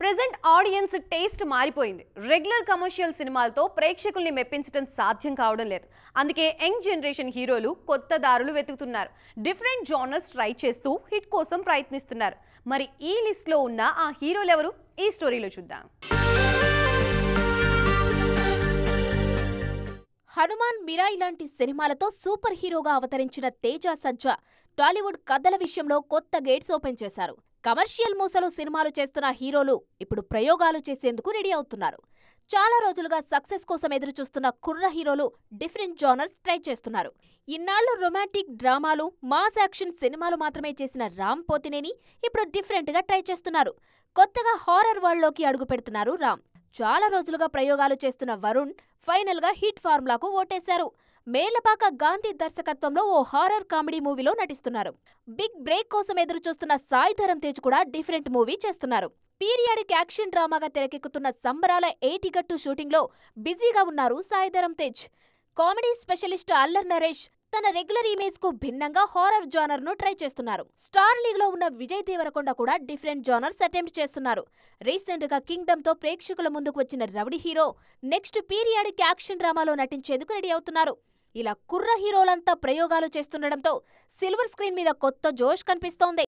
Present audience taste మారిపోయింది. Regular commercial సినిమాలతో ప్రేక్షకుల్ని మెప్పించడం సాధ్యం కావడం లేదు. అందుకే యంగ్ జనరేషన్ హీరోలు కొత్త దారులు వెతుకుతున్నారు. డిఫరెంట్ జానర్స్ ట్రై చేస్తూ హిట్ కోసం ప్రయత్నిస్తున్నారు. మరి ఈ లిస్ట్ లో ఉన్న ఆ హీరోలు ఎవరు? ఈ స్టోరీలో చూద్దాం. హనుమాన్, మిరాయి లాంటి సినిమాలతో సూపర్ హీరోగా అవతరించిన తేజ సజ్జా టాలీవుడ్ కథల విషయంలో కొత్త గేట్స్ ఓపెన్ చేశారు. కమర్షియల్ మూసలో సినిమాలు చేస్తున్న హీరోలు ఇప్పుడు ప్రయోగాలు చేసేందుకు రెడీ అవుతున్నారు. చాలా రోజులుగా సక్సెస్ కోసం ఎదురుచూస్తున్న కుర్ర హీరోలు డిఫరెంట్ జానర్స్ ట్రై చేస్తున్నారు. ఇన్నాళ్లు రొమాంటిక్ డ్రామాలు, మాస్ యాక్షన్ సినిమాలు మాత్రమే చేసిన రామ్ పోతినేని ఇప్పుడు డిఫరెంట్ గా ట్రై చేస్తున్నారు. కొత్తగా హారర్ వరల్డ్ లోకి అడుగు పెడుతున్నారు రామ్. చాలా రోజులుగా ప్రయోగాలు చేస్తున్న వరుణ్ ఫైనల్ గా హిట్ ఫార్ములాకు ఓటేశారు. మేళ్లపాక గాంధీ దర్శకత్వంలో ఓ హారర్ కామెడీ మూవీలో నటిస్తున్నారు. బిగ్ బ్రేక్ కోసం ఎదురుచూస్తున్న సాయి ధరమ్ తేజ్ కూడా డిఫరెంట్ మూవీ చేస్తున్నారు. పీరియాడిక్ యాక్షన్ డ్రామాగా తెరకెక్కుతున్న సంబరాల ఏటిగట్టు షూటింగ్ లో బిజీగా ఉన్నారు సాయి ధరమ్ తేజ్. కామెడీ స్పెషలిస్ట్ అల్లర్ నరేష్ తన రెగ్యులర్ ఇమేజ్ కు భిన్నంగా హారర్ జానర్ ను ట్రై చేస్తున్నారు. స్టార్ లీగ్ లో ఉన్న విజయ్ దేవరకొండ కూడా డిఫరెంట్ జానర్స్ అటెంప్ట్ చేస్తున్నారు. రీసెంట్ గా కింగ్డమ్ తో ప్రేక్షకుల ముందుకు వచ్చిన rowdy hero next periodic action డ్రామాలో నటించేందుకు రెడీ అవుతున్నారు. ఇలా కుర్ర హీరోలంతా ప్రయోగాలు చేస్తుండటంతో సిల్వర్ స్క్రీన్ మీద కొత్త జోష్ కనిపిస్తోంది.